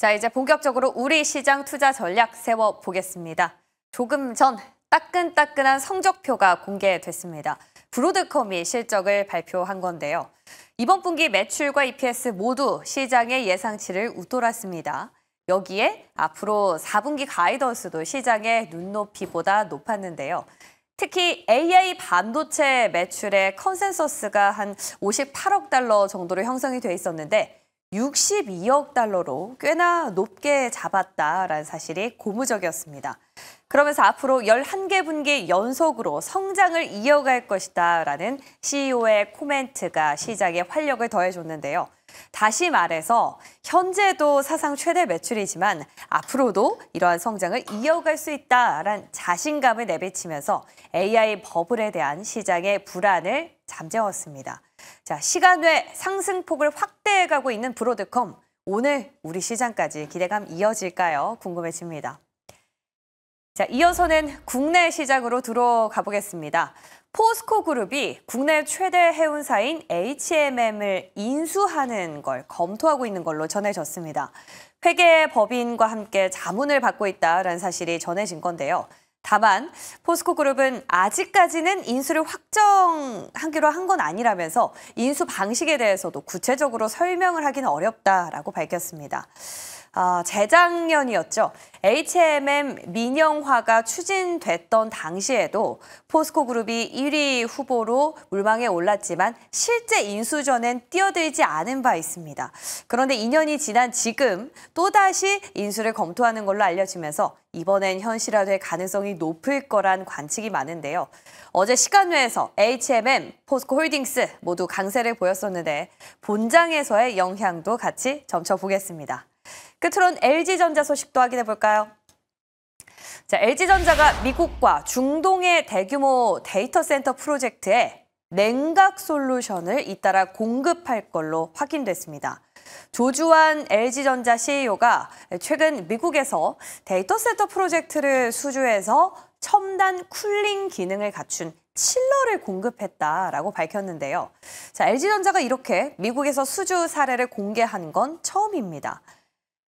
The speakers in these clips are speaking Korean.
자, 이제 본격적으로 우리 시장 투자 전략 세워보겠습니다. 조금 전 따끈따끈한 성적표가 공개됐습니다. 브로드컴이 실적을 발표한 건데요. 이번 분기 매출과 EPS 모두 시장의 예상치를 웃돌았습니다. 여기에 앞으로 4분기 가이던스도 시장의 눈높이보다 높았는데요. 특히 AI 반도체 매출의 컨센서스가 한 58억 달러 정도로 형성이 돼 있었는데 62억 달러로 꽤나 높게 잡았다라는 사실이 고무적이었습니다. 그러면서 앞으로 11개 분기 연속으로 성장을 이어갈 것이다라는 CEO의 코멘트가 시장에 활력을 더해줬는데요. 다시 말해서 현재도 사상 최대 매출이지만 앞으로도 이러한 성장을 이어갈 수 있다라는 자신감을 내비치면서 AI 버블에 대한 시장의 불안을 잠재웠습니다. 자, 시간 외 상승폭을 확대해가고 있는 브로드컴. 오늘 우리 시장까지 기대감 이어질까요? 궁금해집니다. 자, 이어서는 국내 시장으로 들어가 보겠습니다. 포스코 그룹이 국내 최대 해운사인 HMM을 인수하는 걸 검토하고 있는 걸로 전해졌습니다. 회계 법인과 함께 자문을 받고 있다는 사실이 전해진 건데요. 다만 포스코 그룹은 아직까지는 인수를 확정하기로 한 건 아니라면서 인수 방식에 대해서도 구체적으로 설명을 하기는 어렵다라고 밝혔습니다. 재작년이었죠. HMM 민영화가 추진됐던 당시에도 포스코 그룹이 1위 후보로 물망에 올랐지만 실제 인수 전엔 뛰어들지 않은 바 있습니다. 그런데 2년이 지난 지금 또다시 인수를 검토하는 걸로 알려지면서 이번엔 현실화될 가능성이 높을 거란 관측이 많은데요. 어제 시간외에서 HMM, 포스코 홀딩스 모두 강세를 보였었는데 본장에서의 영향도 같이 점쳐보겠습니다. 끝으로는 LG전자 소식도 확인해 볼까요? 자, LG전자가 미국과 중동의 대규모 데이터 센터 프로젝트에 냉각 솔루션을 잇따라 공급할 걸로 확인됐습니다. 조주환 LG전자 CEO가 최근 미국에서 데이터 센터 프로젝트를 수주해서 첨단 쿨링 기능을 갖춘 칠러를 공급했다라고 밝혔는데요. 자, LG전자가 이렇게 미국에서 수주 사례를 공개한 건 처음입니다.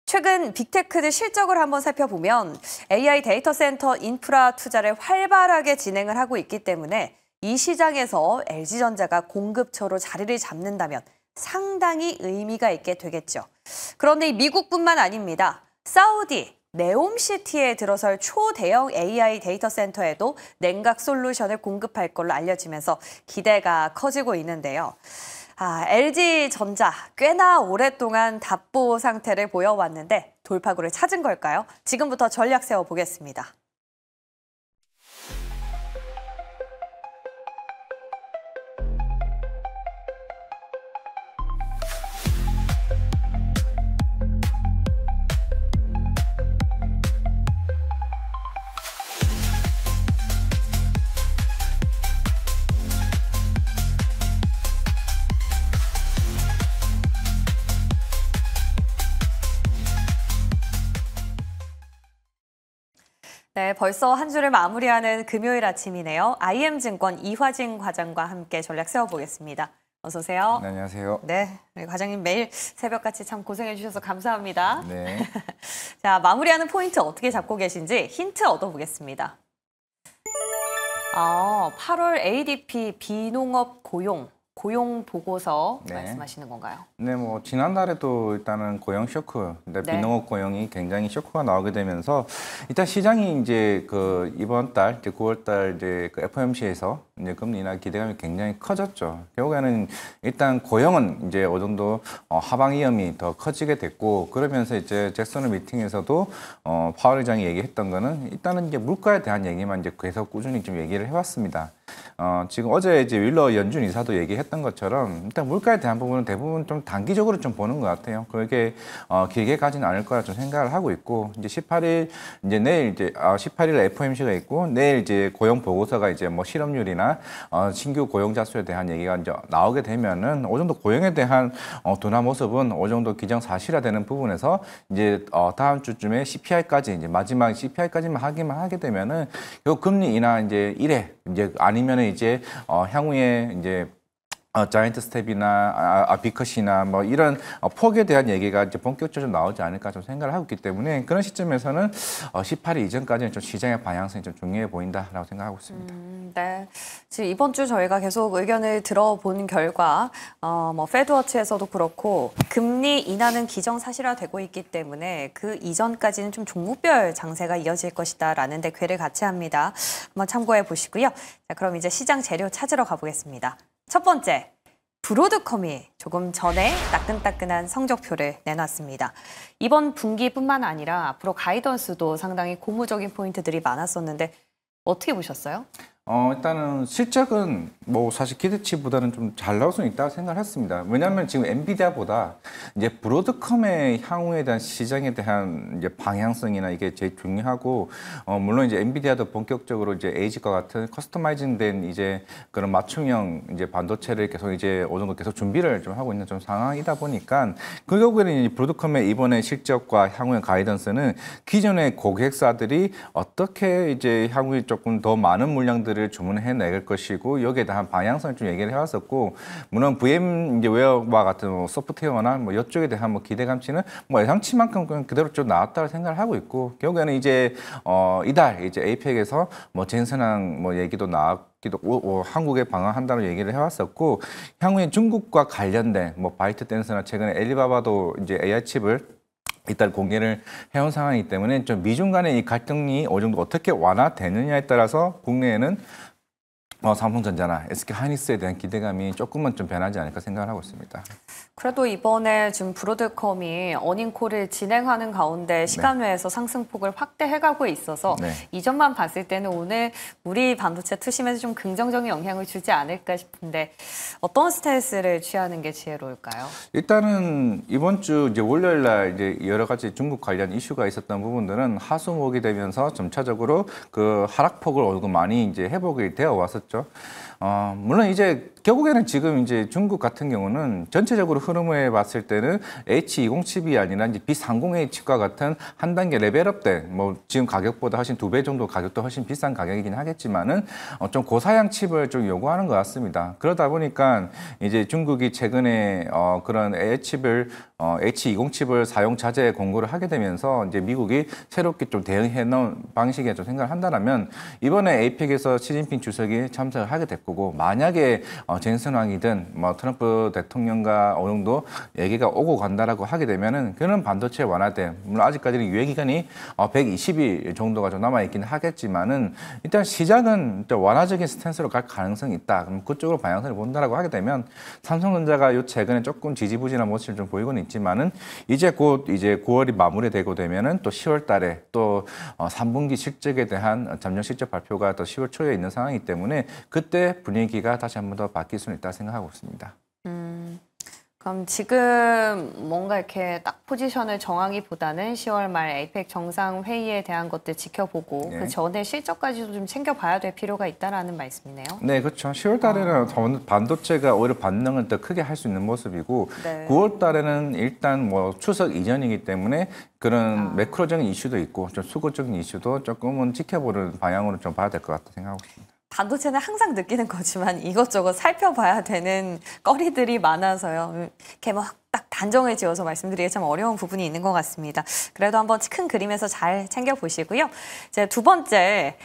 최근 빅테크들 실적을 한번 살펴보면 AI 데이터 센터 인프라 투자를 활발하게 진행을 하고 있기 때문에 이 시장에서 LG전자가 공급처로 자리를 잡는다면 상당히 의미가 있게 되겠죠. 그런데 이 미국뿐만 아닙니다. 사우디, 네옴시티에 들어설 초대형 AI 데이터 센터에도 냉각 솔루션을 공급할 걸로 알려지면서 기대가 커지고 있는데요. LG전자 꽤나 오랫동안 답보 상태를 보여왔는데 돌파구를 찾은 걸까요? 지금부터 전략 세워보겠습니다. 네, 벌써 한 주를 마무리하는 금요일 아침이네요. IM증권 이화진 과장과 함께 전략 세워보겠습니다. 어서 오세요. 네, 안녕하세요. 네, 과장님 매일 새벽같이 참 고생해 주셔서 감사합니다. 네. 자, 마무리하는 포인트 어떻게 잡고 계신지 힌트 얻어보겠습니다. 8월 ADP 비농업 고용 보고서 네. 말씀하시는 건가요? 네, 뭐 지난달에도 일단은 고용 쇼크, 네. 비농업 고용이 굉장히 쇼크가 나오게 되면서 일단 시장이 이제 그 이번 달 이제 9월 달 이제 그 FOMC에서 이제 금리 인하 기대감이 굉장히 커졌죠. 결국에는 일단 고용은 이제 어느 정도 하방 위험이 더 커지게 됐고, 그러면서 이제 잭슨 홀 미팅에서도 파월 의장이 얘기했던 거는 일단은 이제 물가에 대한 얘기만 이제 계속 꾸준히 좀 얘기를 해왔습니다. 지금 어제 이제 윌러 연준 이사도 얘기했던 것처럼 일단 물가에 대한 부분은 대부분 좀 단기적으로 좀 보는 것 같아요. 그게 길게 가지는 않을 거라 좀 생각을 하고 있고, 이제 18일 이제 내일 이제 18일 FOMC가 있고, 내일 이제 고용 보고서가 이제 뭐 실업률이나 신규 고용자 수에 대한 얘기가 이제 나오게 되면은 어느 정도 고용에 대한 둔화 모습은 어느 정도 기정사실화되는 부분에서 이제 다음 주쯤에 CPI까지 이제 마지막 CPI까지만 하게 되면은 요 금리 인하 이제 1회 이제 아니면은 이제 향후에 이제 자이언트 스텝이나 비컷이나 뭐 이런 폭에 대한 얘기가 이제 본격적으로 나오지 않을까 좀 생각을 하고 있기 때문에 그런 시점에서는 18일 이전까지는 좀 시장의 방향성이 좀 중요해 보인다라고 생각하고 있습니다. 네. 지금 이번 주 저희가 계속 의견을 들어본 결과, 뭐 페드워치에서도 그렇고 금리 인하는 기정사실화되고 있기 때문에 그 이전까지는 좀 종목별 장세가 이어질 것이다라는 데 궤를 같이 합니다. 한번 참고해 보시고요. 자, 그럼 이제 시장 재료 찾으러 가보겠습니다. 첫 번째, 브로드컴이 조금 전에 따끈따끈한 성적표를 내놨습니다. 이번 분기뿐만 아니라 앞으로 가이던스도 상당히 고무적인 포인트들이 많았었는데 어떻게 보셨어요? 일단은 실적은 뭐 사실 기대치보다는 좀 잘 나올 수는 있다고 생각을 했습니다. 왜냐하면 지금 엔비디아보다 이제 브로드컴의 향후에 대한 시장에 대한 이제 방향성이나 이게 제일 중요하고, 물론 이제 엔비디아도 본격적으로 이제 에이지과 같은 커스터마이징된 이제 그런 맞춤형 이제 반도체를 계속 이제 어느 정도 계속 준비를 좀 하고 있는 좀 상황이다 보니까 그 결국에는 이 브로드컴의 이번에 실적과 향후의 가이던스는 기존의 고객사들이 어떻게 이제 향후에 조금 더 많은 물량들을 주문해낼 것이고 여기에 대한 방향성을 좀 얘기를 해왔었고, 물론 VM 이제 웨어와 같은 뭐 소프트웨어나 뭐 이쪽에 대한 뭐 기대감치는 뭐 예상치만큼 그냥 그대로 좀 나왔다고 생각을 하고 있고, 결국에는 이제 이달 이제 에이펙에서 뭐 젠슨항 뭐 얘기도 나왔기도 한국에 방한한다는 얘기를 해왔었고, 향후에 중국과 관련된 뭐 바이트 댄스나 최근에 엘리바바도 이제 AI 칩을 이달 공개를 해온 상황이기 때문에 좀 미중 간의 이 갈등이 어느 정도 어떻게 완화되느냐에 따라서 국내에는 삼성전자나 SK하이닉스에 대한 기대감이 조금은 좀 변하지 않을까 생각을 하고 있습니다. 그래도 이번에 지금 브로드컴이 어닝콜을 진행하는 가운데 시간 외에서 상승폭을 확대해가고 있어서 이전만 봤을 때는 오늘 우리 반도체 투심에서 좀 긍정적인 영향을 주지 않을까 싶은데 어떤 스탠스를 취하는 게 지혜로울까요? 일단은 이번 주 이제 월요일 날 이제 여러 가지 중국 관련 이슈가 있었던 부분들은 하수목이 되면서 점차적으로 그 하락폭을 어느 정도 많이 이제 회복이 되어 왔었죠. 물론 이제 결국에는 지금 이제 중국 같은 경우는 전체적으로 흐름을 봤을 때는 H20 칩이 아니라 이제 B30A 칩과 같은 한 단계 레벨업된 뭐 지금 가격보다 훨씬 2배 정도 가격도 훨씬 비싼 가격이긴 하겠지만은 좀 고사양 칩을 좀 요구하는 것 같습니다. 그러다 보니까 이제 중국이 최근에 그런 AI 칩을 H20 칩을 사용 자제 공고를 하게 되면서 이제 미국이 새롭게 좀 대응해 놓은 방식에 좀 생각을 한다면 이번에 에이펙에서 시진핑 주석이 참석을 하게 될 거고, 만약에 젠슨왕이든 뭐 트럼프 대통령과 어느 정도 얘기가 오고 간다라고 하게 되면은 그런 반도체 완화됨, 물론 아직까지는 유예 기간이 120일 정도가 좀 남아 있긴 하겠지만은 일단 시장은 일단 완화적인 스탠스로 갈 가능성이 있다. 그럼 그쪽으로 방향성을 본다라고 하게 되면 삼성전자가 요 최근에 조금 지지부진한 모습을 좀 보이고는 있지만은 이제 곧 이제 9월이 마무리되고 되면은 또 10월달에 또 3분기 실적에 대한 잠정 실적 발표가 또 10월 초에 있는 상황이기 때문에 그때 분위기가 다시 한 번 더 바뀔 수는 있다 생각하고 있습니다. 그럼 지금 뭔가 이렇게 딱 포지션을 정하기보다는 10월 말 에이펙 정상회의에 대한 것들 지켜보고 그 전에 실적까지도 좀 챙겨봐야 될 필요가 있다라는 말씀이네요. 네, 그렇죠. 10월 달에는 반도체가 오히려 반응을 더 크게 할 수 있는 모습이고 9월 달에는 일단 뭐 추석 이전이기 때문에 그런 매크로적인 이슈도 있고 좀 수급적인 이슈도 조금은 지켜보는 방향으로 좀 봐야 될 것 같다 생각하고 있습니다. 반도체는 항상 느끼는 거지만 이것저것 살펴봐야 되는 거리들이 많아서요. 이렇게 막 딱 단정을 지어서 말씀드리기 참 어려운 부분이 있는 것 같습니다. 그래도 한번 큰 그림에서 잘 챙겨보시고요. 이제 두 번째,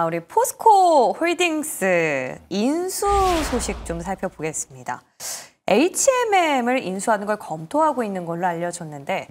우리 포스코 홀딩스 인수 소식 좀 살펴보겠습니다. HMM을 인수하는 걸 검토하고 있는 걸로 알려졌는데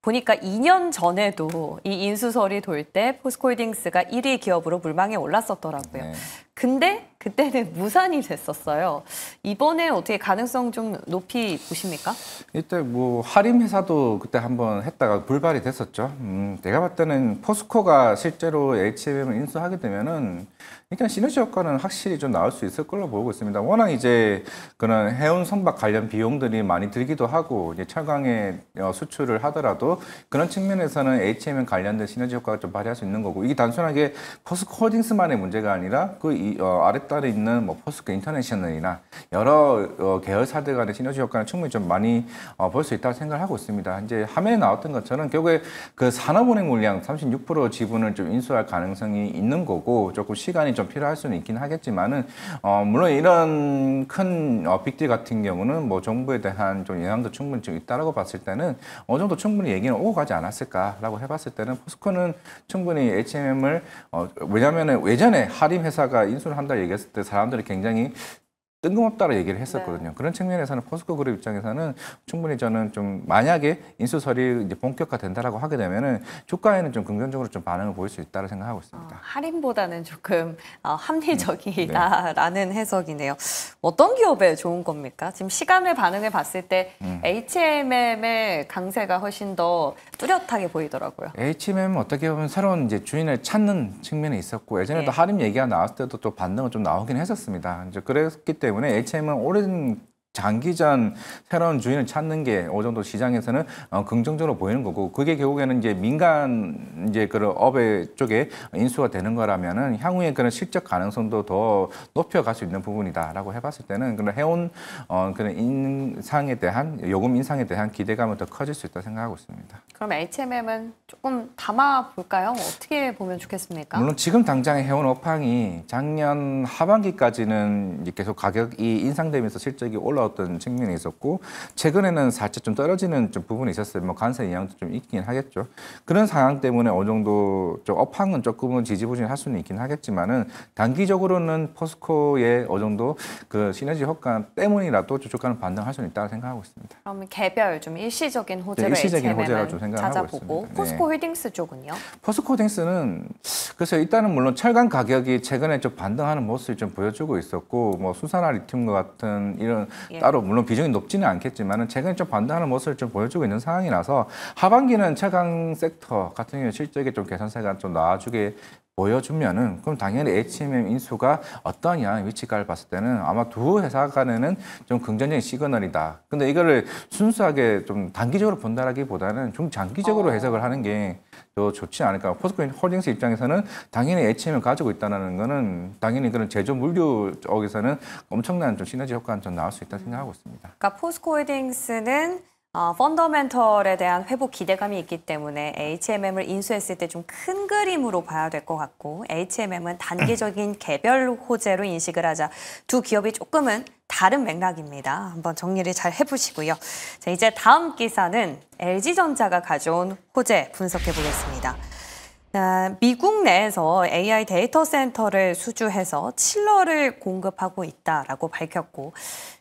보니까 2년 전에도 이 인수설이 돌 때 포스코홀딩스가 1위 기업으로 물망에 올랐었더라고요. 근데 그때는 무산이 됐었어요. 이번에 어떻게 가능성 좀 높이 보십니까? 일단 뭐 할인 회사도 그때 한번 했다가 불발이 됐었죠. 내가 봤을 때는 포스코가 실제로 HMM을 인수하게 되면은 일단 시너지 효과는 확실히 좀 나올 수 있을 걸로 보고 있습니다. 워낙 이제 그런 해운 선박 관련 비용들이 많이 들기도 하고 이제 철강의 수출을 하더라도 그런 측면에서는 HMM 관련된 시너지 효과가 좀 발휘할 수 있는 거고, 이게 단순하게 포스코 홀딩스만의 문제가 아니라 그 아랫단 따로 있는 뭐 포스코 인터내셔널이나 여러 계열사들 간의 시너지 효과는 충분히 좀 많이 볼 수 있다고 생각을 하고 있습니다. 이제 화면에 나왔던 것처럼 결국에 그 산업은행 물량 36% 지분을 좀 인수할 가능성이 있는 거고 조금 시간이 좀 필요할 수는 있긴 하겠지만은 물론 이런 큰 빅딜 같은 경우는 뭐 정부에 대한 좀 영향도 충분히 좀 있다라고 봤을 때는 어느 정도 충분히 얘기는 오고 가지 않았을까라고 해봤을 때는 포스코는 충분히 H&M을 왜냐하면 예전에 하림 회사가 인수를 한다 얘기했을 때 사람들이 굉장히 뜬금없다고 얘기를 했었거든요. 네. 그런 측면에서는 포스코 그룹 입장에서는 충분히 저는 좀 만약에 인수설이 이제 본격화된다라고 하게 되면은 주가에는 좀 긍정적으로 좀 반응을 보일 수 있다고 생각하고 있습니다. 할인보다는 조금 합리적이다라는 해석이네요. 어떤 기업에 좋은 겁니까? 지금 시간을 반응을 봤을 때 H&M의 강세가 훨씬 더 뚜렷하게 보이더라고요. H&M 어떻게 보면 새로운 이제 주인을 찾는 측면이 있었고 예전에도 네. 할인 얘기가 나왔을 때도 또 반등은 좀 나오긴 했었습니다. 이제 그랬기 때문에 H&M은 오랜 장기전 새로운 주인을 찾는 게 어느 정도 시장에서는 긍정적으로 보이는 거고 그게 결국에는 이제 민간 이제 그런 업의 쪽에 인수가 되는 거라면은 향후에 그런 실적 가능성도 더 높여갈 수 있는 부분이다라고 해봤을 때는 그런 해온 그런 인상에 대한 요금 인상에 대한 기대감은 더 커질 수 있다 생각하고 있습니다. 그럼 H&M은 조금 담아 볼까요? 어떻게 보면 좋겠습니까? 물론 지금 당장의 해온 업황이 작년 하반기까지는 이제 계속 가격이 인상되면서 실적이 올라왔던 측면이 있었고 최근에는 살짝 좀 떨어지는 좀 부분이 있었어요. 뭐 관세 영향도 좀 있긴 하겠죠. 그런 상황 때문에 어느 정도 좀 업황은 조금은 지지부진할 수는 있긴 하겠지만은 단기적으로는 포스코의 어느 정도 그 시너지 효과 때문이라도 주가는 반등할 수는 있다고 생각하고 있습니다. 그러면 개별 좀 일시적인 호재로 일시적인 H&M은 호재라고 좀 생각을 하고 찾아보고 있습니다. 포스코 홀딩스 쪽은요? 포스코 홀딩스는 그래서 일단은 물론 철강 가격이 최근에 좀 반등하는 모습을 좀 보여주고 있었고 뭐 수산화 리튬과 같은 이런 예. 따로 물론 비중이 높지는 않겠지만은 최근에 좀 반등하는 모습을 좀 보여주고 있는 상황이라서 하반기는 철강 섹터 같은 경우 실적에 좀 개선세가 좀 나와주게 보여주면은 그럼 당연히 H&M 인수가 어떠한 영향을 미칠까를 봤을 때는 아마 두 회사 간에는 좀 긍정적인 시그널이다. 근데 이거를 순수하게 좀 단기적으로 본다라기보다는 좀 장기적으로 해석을 하는 게 더 좋지 않을까. 포스코 홀딩스 입장에서는 당연히 H&M을 가지고 있다는 거는 당연히 그런 제조 물류 쪽에서는 엄청난 좀 시너지 효과는 좀 나올 수 있다 생각하고 있습니다. 그러니까 포스코 홀딩스는 펀더멘털에 대한 회복 기대감이 있기 때문에 H&M을 인수했을 때 좀 큰 그림으로 봐야 될 것 같고 H&M은 단기적인 개별 호재로 인식을 하자. 두 기업이 조금은 다른 맥락입니다. 한번 정리를 잘 해보시고요. 자, 이제 다음 기사는 LG전자가 가져온 호재 분석해 보겠습니다. 미국 내에서 AI 데이터 센터를 수주해서 칠러를 공급하고 있다라고 밝혔고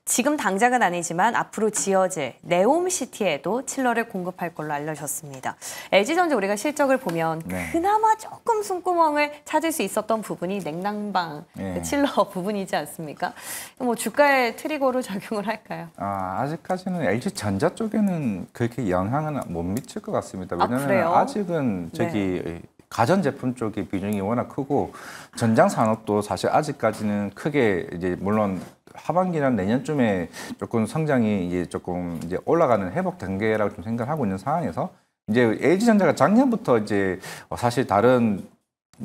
지금 당장은 아니지만 앞으로 지어질 네옴시티에도 칠러를 공급할 걸로 알려졌습니다. LG전자 우리가 실적을 보면 네. 그나마 조금 숨구멍을 찾을 수 있었던 부분이 냉난방 네. 그 칠러 부분이지 않습니까? 뭐 주가에 트리거로 작용을 할까요? 아직까지는 LG전자 쪽에는 그렇게 영향은 못 미칠 것 같습니다. 왜냐하면 그래요? 아직은 저기 가전제품 쪽의 비중이 워낙 크고 전장 산업도 사실 아직까지는 크게 이제 물론 하반기나 내년쯤에 조금 성장이 이제 조금 이제 올라가는 회복 단계라고 좀 생각을 하고 있는 상황에서 이제 LG전자가 작년부터 이제 사실 다른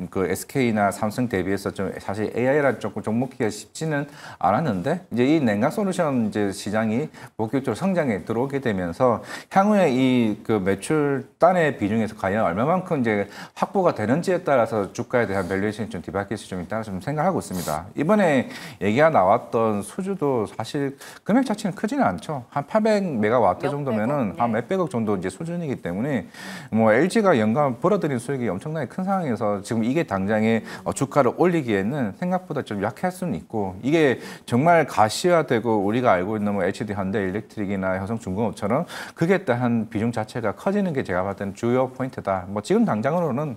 그 SK나 삼성 대비해서 좀 사실 AI라 조금 접목하기가 쉽지는 않았는데 이제 이 냉각 솔루션 이제 시장이 본격적으로 성장에 들어오게 되면서 향후에 이 그 매출 단의 비중에서 과연 얼마만큼 이제 확보가 되는지에 따라서 주가에 대한 밸류에이션이 좀 뒤바뀔 수 좀 있다고 좀 생각하고 있습니다. 이번에 얘기가 나왔던 수주도 사실 금액 자체는 크지는 않죠. 한 800메가와트 정도면은 한 몇백억 정도 이제 수준이기 때문에 뭐 LG가 연간 벌어들인 수익이 엄청나게 큰 상황에서 지금 이게 당장에 주가를 올리기에는 생각보다 좀 약할 수는 있고 이게 정말 가시화되고 우리가 알고 있는 뭐 HD 현대일렉트릭이나 효성중공업처럼 그게 따한 비중 자체가 커지는 게 제가 봤을 때는 주요 포인트다. 뭐 지금 당장으로는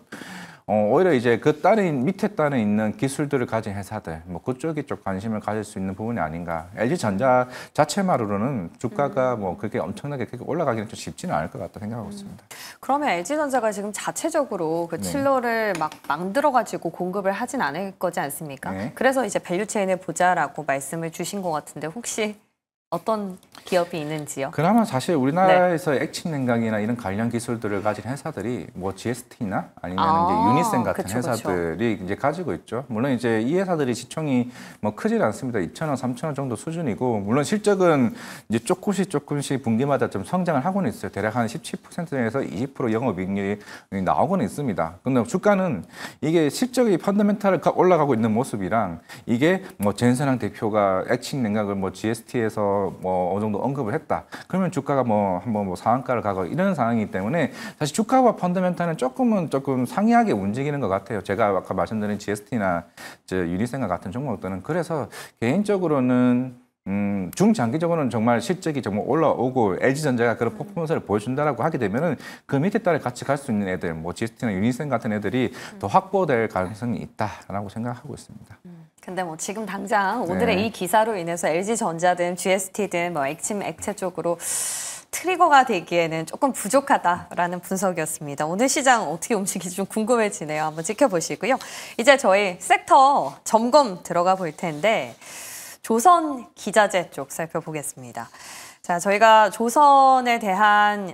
오히려 이제 그 밑에 단에 있는 기술들을 가진 회사들, 뭐 그쪽에 좀 관심을 가질 수 있는 부분이 아닌가. LG전자 자체만으로는 주가가 뭐 그렇게 엄청나게 그렇게 올라가기는 좀 쉽지는 않을 것 같다 생각하고 있습니다. 그러면 LG전자가 지금 자체적으로 그 네. 칠러를 막 만들어가지고 공급을 하진 않을 거지 않습니까? 네. 그래서 이제 밸류체인을 보자라고 말씀을 주신 것 같은데 혹시 어떤 기업이 있는지요? 그나마 사실 우리나라에서 액침 냉각이나 이런 관련 기술들을 가진 회사들이 뭐 GST나 아니면 이제 유니센 같은 그쵸. 회사들이 이제 가지고 있죠. 물론 이제 이 회사들이 시총이 뭐 크질 않습니다. 2,000원, 3,000원 정도 수준이고, 물론 실적은 이제 조금씩 분기마다 좀 성장을 하고는 있어요. 대략 한 17%에서 20% 영업이익률이 나오고는 있습니다. 근데 주가는 이게 실적이 펀더멘탈 올라가고 있는 모습이랑 이게 뭐 전선왕 대표가 액침 냉각을 뭐 GST에서 뭐 어느 정도 언급을 했다. 그러면 주가가 뭐 한번 뭐 상한가를 가고 이런 상황이기 때문에 사실 주가와 펀더멘탈은 조금 상이하게 움직이는 것 같아요. 제가 아까 말씀드린 GST나 유니센과 같은 종목들은. 그래서 개인적으로는 중장기적으로는 정말 실적이 정말 올라오고 LG전자가 그런 퍼포먼스를 보여준다라고 하게 되면은 그 밑에 따라 같이 갈 수 있는 애들, 뭐 GST나 유니센 같은 애들이 더 확보될 가능성이 있다라고 생각하고 있습니다. 근데 뭐 지금 당장 오늘의 이 기사로 인해서 LG전자든 GST든 뭐 액침 액체 쪽으로 트리거가 되기에는 조금 부족하다라는 분석이었습니다. 오늘 시장 어떻게 움직일지 좀 궁금해지네요. 한번 지켜보시고요. 이제 저희 섹터 점검 들어가 볼 텐데 조선 기자재 쪽 살펴보겠습니다. 자, 저희가 조선에 대한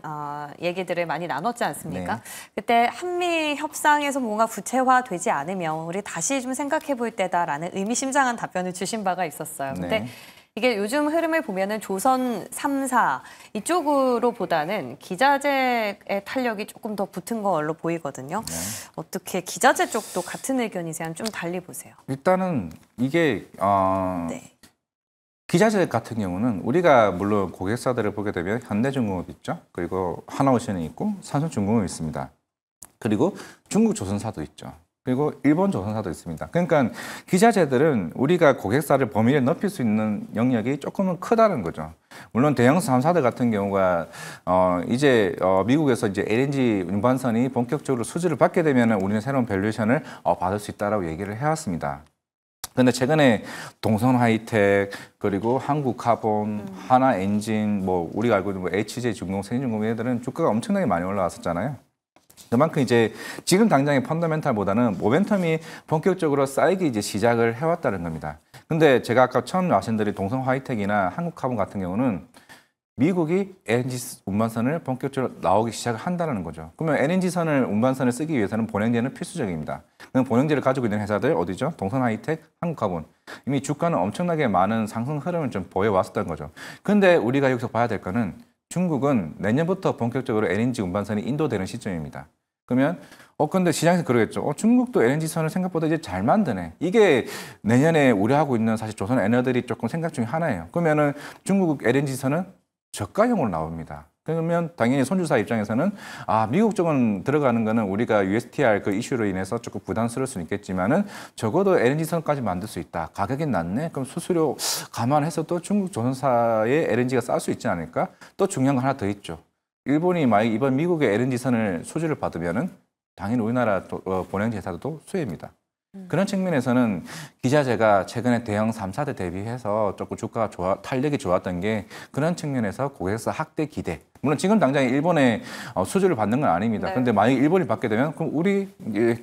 얘기들을 많이 나눴지 않습니까? 네. 그때 한미 협상에서 뭔가 구체화되지 않으면 우리 다시 좀 생각해 볼 때다라는 의미심장한 답변을 주신 바가 있었어요. 근데 네. 이게 요즘 흐름을 보면은 조선 3사 이쪽으로 보다는 기자재의 탄력이 조금 더 붙은 걸로 보이거든요. 네. 어떻게 기자재 쪽도 같은 의견이세요? 좀 달리 보세요. 일단은 이게 네. 기자재 같은 경우는 우리가 물론 고객사들을 보게 되면 현대중공업 있죠. 그리고 하나오션이 있고 삼성중공업이 있습니다. 그리고 중국 조선사도 있죠. 그리고 일본 조선사도 있습니다. 그러니까 기자재들은 우리가 고객사를 범위를 넓힐 수 있는 영역이 조금은 크다는 거죠. 물론 대형 3사들 같은 경우가 이제 미국에서 이제 LNG 운반선이 본격적으로 수주를 받게 되면 우리는 새로운 밸류에이션을 받을 수 있다라고 얘기를 해왔습니다. 근데 최근에 동선 하이텍 그리고 한국카본, 하나엔진, 뭐 우리가 알고 있는 뭐 HJ중공, 세진중공 얘들은 주가가 엄청나게 많이 올라왔었잖아요. 그만큼 이제 지금 당장의 펀더멘탈보다는 모멘텀이 본격적으로 쌓이기 이제 시작을 해왔다는 겁니다. 근데 제가 아까 처음 말씀드린 동성 하이텍이나 한국카본 같은 경우는 미국이 LNG 운반선을 본격적으로 나오기 시작을 한다는 거죠. 그러면 LNG선을 운반선을 쓰기 위해서는 본행제는 필수적입니다. 그럼 본행제를 가지고 있는 회사들 어디죠? 동선 하이텍, 한국카본. 이미 주가는 엄청나게 많은 상승 흐름을 좀 보여왔었던 거죠. 근데 우리가 여기서 봐야 될 거는 중국은 내년부터 본격적으로 LNG 운반선이 인도되는 시점입니다. 그러면 근데 시장에서 그러겠죠. 중국도 LNG선을 생각보다 이제 잘 만드네. 이게 내년에 우려하고 있는 사실 조선 에너들이 조금 생각 중에 하나예요. 그러면은 중국 LNG선은 저가형으로 나옵니다. 그러면 당연히 손주사 입장에서는 미국 쪽은 들어가는 거는 우리가 USTR 그 이슈로 인해서 조금 부담스러울 수는 있겠지만은 적어도 LNG선까지 만들 수 있다. 가격이 낮네. 그럼 수수료 감안해서 또 중국 조선사의 LNG가 쌀 수 있지 않을까? 또 중요한 거 하나 더 있죠. 일본이 만약 이번 미국의 LNG선을 수주를 받으면은 당연히 우리나라 본행 제사도 수혜입니다. 그런 측면에서는 기자재가 최근에 대형 3사대 대비해서 조금 주가가 탄력이 좋았던 게 그런 측면에서 고객사 확대 기대. 물론 지금 당장 일본에 수주를 받는 건 아닙니다. 그런데 만약 일본이 받게 되면 그럼 우리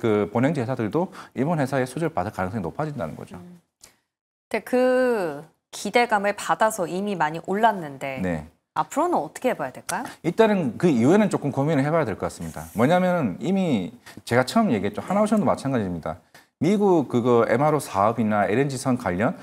그 본행제 회사들도 일본 회사의 수주를 받을 가능성이 높아진다는 거죠. 근데 그 기대감을 받아서 이미 많이 올랐는데 네. 앞으로는 어떻게 해봐야 될까요? 일단은 그 이후에는 조금 고민을 해봐야 될 것 같습니다. 뭐냐면 이미 제가 처음 얘기했죠. 하나오션도 마찬가지입니다. 미국 그거 MRO 사업이나 LNG선 관련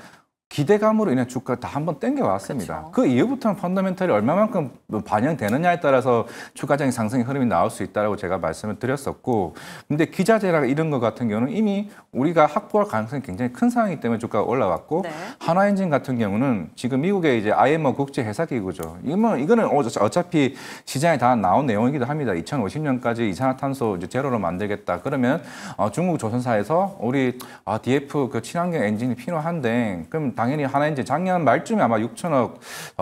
기대감으로 인해 주가 다 한번 땡겨왔습니다. 그쵸. 그 이후부터는 펀더멘털이 얼마만큼 반영되느냐에 따라서 추가적인 상승의 흐름이 나올 수 있다고 제가 말씀을 드렸었고, 근데 기자재랑 이런 것 같은 경우는 이미 우리가 확보할 가능성이 굉장히 큰 상황이기 때문에 주가가 올라왔고, 네. 하나엔진 같은 경우는 지금 미국의 이제 IMO 국제 회사 기구죠. 이거는 어차피 시장에 다 나온 내용이기도 합니다. 2050년까지 이산화탄소 이제 제로로 만들겠다. 그러면 중국 조선사에서 우리 DF 그 친환경 엔진이 필요한데, 그럼 당연히 하나엔진 작년 말쯤에 아마 6천억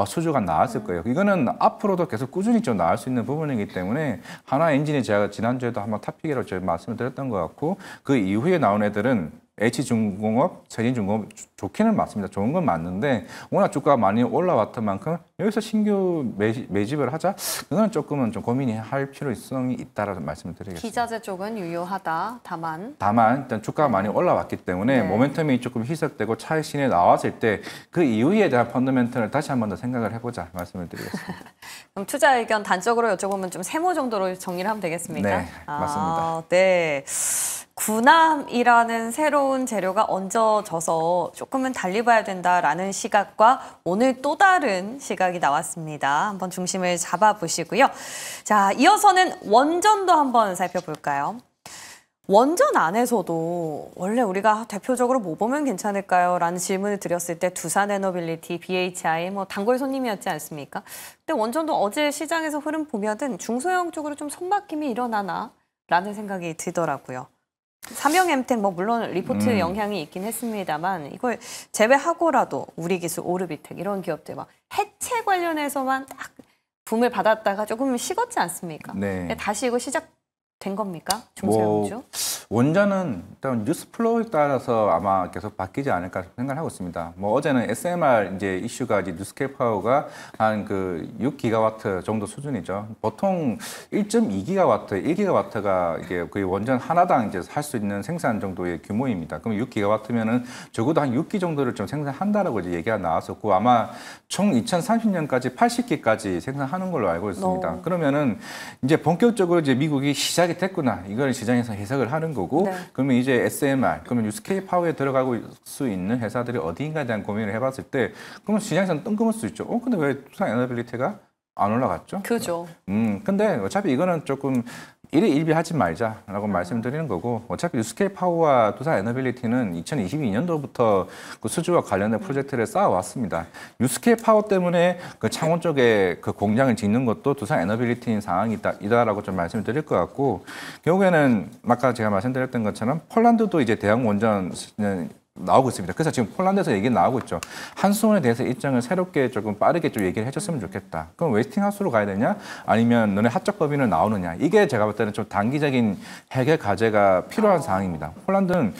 수주가 나왔을 거예요. 이거는 앞으로도 계속 꾸준히 좀 나올 수 있는 부분이기 때문에 하나엔진이 제가 지난주에도 한번 탑픽이라고 제가 말씀을 드렸던 것 같고, 그 이후에 나온 애들은 H중공업, 세진중공업 좋기는 맞습니다. 좋은 건 맞는데 워낙 주가가 많이 올라왔던 만큼 여기서 신규 매집을 하자? 그건 조금은 좀 고민할 필요성이 있다라고 말씀을 드리겠습니다. 기자재 쪽은 유효하다. 다만 일단 주가가 많이 올라왔기 때문에 네. 모멘텀이 조금 희석되고 차익 신에 나왔을 때 그 이후에 대한 펀더멘털을 다시 한 번 더 생각을 해보자 말씀을 드리겠습니다. 그럼 투자 의견 단적으로 여쭤보면 좀 세모 정도로 정리를 하면 되겠습니까? 네, 맞습니다. 네. 군함이라는 새로운 재료가 얹어져서 조금은 달리 봐야 된다라는 시각과 오늘 또 다른 시각이 나왔습니다. 한번 중심을 잡아보시고요. 자, 이어서는 원전도 한번 살펴볼까요? 원전 안에서도 원래 우리가 대표적으로 뭐 보면 괜찮을까요? 라는 질문을 드렸을 때 두산에너빌리티, BHI, 뭐 단골 손님이었지 않습니까? 근데 원전도 어제 시장에서 흐름 보면은 중소형 쪽으로 좀 손바뀜이 일어나나? 라는 생각이 들더라고요. 삼영엠텍 뭐 물론 리포트 영향이 있긴 했습니다만 이걸 제외하고라도 우리기술, 오르비텍 이런 기업들 막 해체 관련해서만 딱 붐을 받았다가 조금 식었지 않습니까? 네. 다시 이거 시작된 겁니까? 중소형주? 원전은 일단 뉴스 플로우에 따라서 아마 계속 바뀌지 않을까 생각을 하고 있습니다. 뭐 어제는 SMR 이제 이슈가 이제 뉴스케일 파워가 한 그 6기가와트 정도 수준이죠. 보통 1.2기가와트, 1기가와트가 이게 거의 원전 하나당 이제 할 수 있는 생산 정도의 규모입니다. 그럼 6기가와트면은 적어도 한 6기 정도를 좀 생산한다라고 이제 얘기가 나왔었고 아마 총 2030년까지 80기까지 생산하는 걸로 알고 있습니다. 그러면은 이제 본격적으로 이제 미국이 시작이 됐구나. 이걸 시장에서 해석을 하는 거고 네. 그러면 이제 SMR, 그러면 뉴스케일 파워에 들어가고 수 있는 회사들이 어디인가에 대한 고민을 해봤을 때 그러면 시장에서는 뜬금없을 수 있죠. 근데 왜 두산에너빌리티가 안 올라갔죠? 그죠. 근데 어차피 이거는 조금 일희일비하지 말자라고 말씀드리는 거고 어차피 뉴스케일 파워와 두산에너빌리티는 2022년도부터 그 수주와 관련된 프로젝트를 쌓아왔습니다. 뉴스케일 파워 때문에 그 창원 쪽에 그 공장을 짓는 것도 두산에너빌리티인 상황이다라고 좀 말씀을 드릴 것 같고 결국에는 아까 제가 말씀드렸던 것처럼 폴란드도 이제 대형 원전 나오고 있습니다. 그래서 지금 폴란드에서 얘기 나오고 있죠. 한수원에 대해서 입장을 새롭게 조금 빠르게 좀 얘기를 해줬으면 좋겠다. 그럼 웨스팅하우스로 가야 되냐? 아니면 너네 합작 법인으로 나오느냐? 이게 제가 볼 때는 좀 단기적인 해결 과제가 필요한 사항입니다. 폴란드는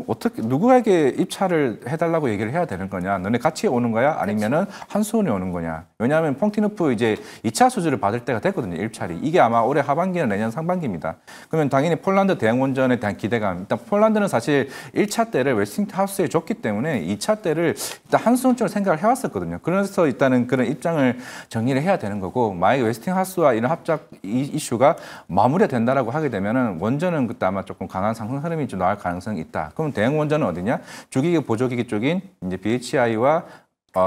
어떻게 누구에게 입찰을 해달라고 얘기를 해야 되는 거냐? 너네 같이 오는 거야? 아니면은 한수원이 오는 거냐? 왜냐하면 퐁티누프 이제 2차 수주를 받을 때가 됐거든요. 입찰이. 이게 아마 올해 하반기나 내년 상반기입니다. 그러면 당연히 폴란드 대형 원전에 대한 기대감. 일단 폴란드는 사실 1차 때를 웨스팅하우스에 줬기 때문에 2차 때를 일단 한수원적으로 생각을 해왔었거든요. 그래서 일단은 그런 입장을 정리를 해야 되는 거고 만약에 웨스팅하우스와 이런 합작 이슈가 마무리가 된다라고 하게 되면은 원전은 그때 아마 조금 강한 상승 흐름이 좀 나올 가능성이 있다. 그럼 대형 원전은 어디냐? 주기기 보조기기 쪽인 이제 BHI와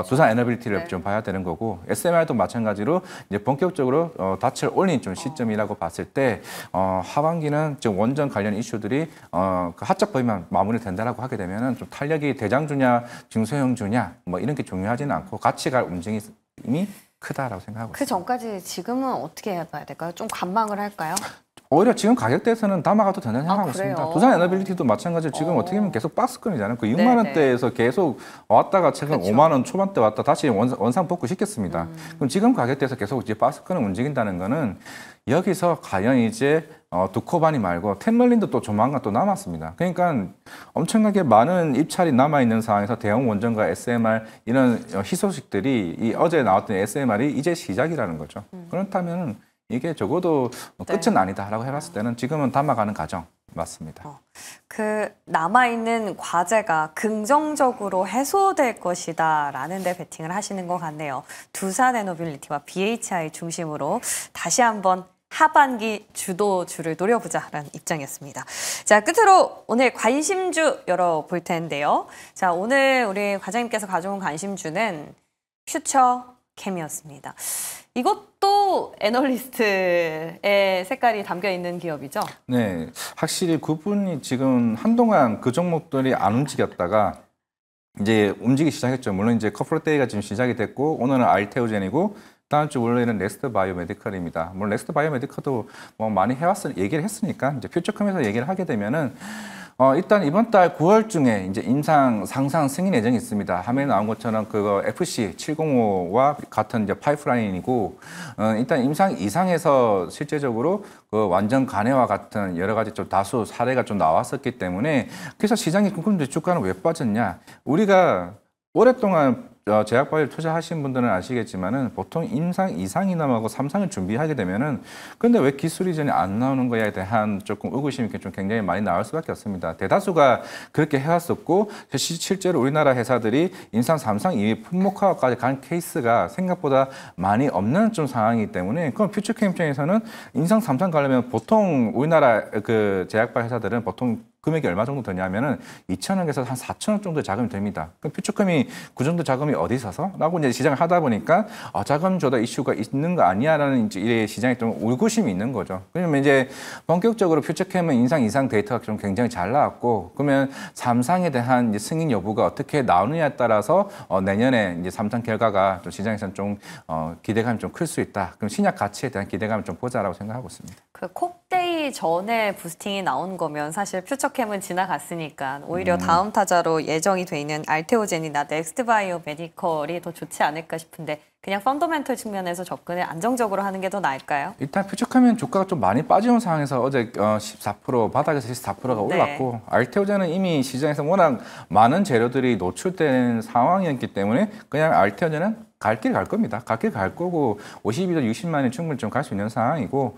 두산에너빌리티를 네. 좀 봐야 되는 거고 SMR도 마찬가지로 이제 본격적으로 닻을 올린 좀 시점이라고 봤을 때 하반기는 지금 원전 관련 이슈들이 그 합작 법인만 마무리된다라고 하게 되면은 좀 탄력이 대장주냐 중소형주냐 뭐 이런 게 중요하지는 않고 같이 갈 움직임이 크다라고 생각하고 그 있습니다. 전까지 지금은 어떻게 해봐야 될까요? 좀 관망을 할까요? 오히려 지금 가격대에서는 담아가도 된다는 생각하고 그래요? 있습니다. 두산에너빌리티도 마찬가지로 지금 어떻게 보면 계속 박스권이잖아요. 그 6만 네네. 원대에서 계속 왔다가 최근 그렇죠. 5만 원 초반대 왔다 다시 원상 복구 시켰습니다. 그럼 지금 가격대에서 계속 이제 박스권을 움직인다는 거는 여기서 과연 이제 두코바니 말고 템멀린도 또 조만간 또 남았습니다. 그러니까 엄청나게 많은 입찰이 남아있는 상황에서 대형 원전과 SMR 이런 희소식들이 이 어제 나왔던 SMR이 이제 시작이라는 거죠. 그렇다면 이게 적어도 끝은 아니다라고 해봤을 때는 지금은 담아가는 과정 맞습니다. 그 남아있는 과제가 긍정적으로 해소될 것이다라는 데 베팅을 하시는 것 같네요. 두산에너빌리티와 BHI 중심으로 다시 한번 하반기 주도주를 노려보자라는 입장이었습니다. 자, 끝으로 오늘 관심주 열어볼 텐데요. 자, 오늘 우리 과장님께서 가져온 관심주는 퓨처캠이었습니다. 이것도 애널리스트의 색깔이 담겨 있는 기업이죠? 네, 확실히 그분이 지금 한동안 그 종목들이 안 움직였다가 이제 움직이기 시작했죠. 물론 이제 커플데이가 지금 시작이 됐고 오늘은 알테오젠이고 다음 주 월요일은 넥스트 바이오메디컬입니다. 물론 넥스트 바이오메디컬도 뭐 많이 얘기를 했으니까 이제 퓨처컴에서 얘기를 하게 되면은 일단 이번 달 9월 중에 이제 임상 상상 승인 예정이 있습니다. 화면에 나온 것처럼 그거 FC 705와 같은 이제 파이프라인이고, 일단 임상 이상에서 실제적으로 그 완전 간회와 같은 여러 가지 좀 다수 사례가 좀 나왔었기 때문에 그래서 시장이 그럼 주가는 왜 빠졌냐? 우리가 오랫동안 제약바이오 투자하신 분들은 아시겠지만은 보통 임상 2상이 남하고 3상을 준비하게 되면은 근데 왜 기술 이전이 안 나오는 거에 대한 조금 의구심이 좀 굉장히 많이 나올 수밖에 없습니다. 대다수가 그렇게 해왔었고 실제로 우리나라 회사들이 임상 3상 이미 품목화까지 간 케이스가 생각보다 많이 없는 좀 상황이기 때문에 그럼 퓨처캠 입장에서는 임상 3상 가려면 보통 우리나라 그 제약바이오 회사들은 보통 금액이 얼마 정도 되냐면은 2천억에서 한 4천억 정도 자금이 됩니다. 그럼 퓨처컴이 그 정도 자금이 어디 있어서? 라고 이제 시장을 하다 보니까 자금 조달 이슈가 있는 거 아니야라는 이제 시장에 좀 의구심이 있는 거죠. 그러면 이제 본격적으로 퓨처컴은 인상 이상 데이터가 좀 굉장히 잘 나왔고 그러면 3상에 대한 이제 승인 여부가 어떻게 나오느냐에 따라서 내년에 이제 3상 결과가 좀 시장에서는 좀 기대감이 좀 클 수 있다. 그럼 신약 가치에 대한 기대감을 좀 보자라고 생각하고 있습니다. 그 콕데이 전에 부스팅이 나온 거면 사실 퓨처캠은 지나갔으니까 오히려 다음 타자로 예정이 돼 있는 알테오젠이나 넥스트바이오 메디컬이 더 좋지 않을까 싶은데 그냥 펀더멘털 측면에서 접근을 안정적으로 하는 게 더 나을까요? 일단 퓨처컴은 주가가 좀 많이 빠지는 상황에서 어제 14% 바닥에서 14%가 올랐고 알테오젠은 이미 시장에서 워낙 많은 재료들이 노출된 상황이었기 때문에 그냥 알테오젠은 갈 길 갈 겁니다. 갈 길 갈 거고 52도 60만이 충분히 좀 갈 수 있는 상황이고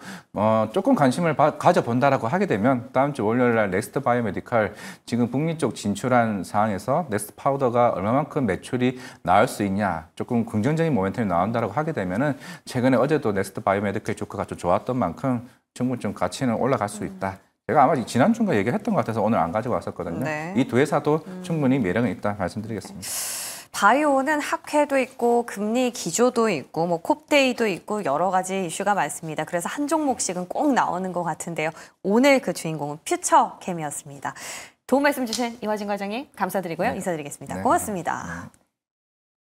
조금 관심을 가져본다라고 하게 되면 다음 주 월요일 날 넥스트 바이오메디컬 지금 북미 쪽 진출한 상황에서 넥스트 파우더가 얼마만큼 매출이 나올 수 있냐 조금 긍정적인 모멘텀이 나온다라고 하게 되면은 최근에 어제도 넥스트 바이오메디컬 주가가 좀 좋았던 만큼 충분히 좀 가치는 올라갈 수 있다. 제가 아마 지난주인가 얘기했던 것 같아서 오늘 안 가지고 왔었거든요. 네. 이 두 회사도 충분히 매력은 있다 말씀드리겠습니다. 바이오는 학회도 있고 금리 기조도 있고 뭐 콥데이도 있고 여러 가지 이슈가 많습니다. 그래서 한 종목씩은 꼭 나오는 것 같은데요. 오늘 그 주인공은 퓨처캠이었습니다. 도움 말씀 주신 이화진 과장님 감사드리고요. 인사드리겠습니다. 고맙습니다.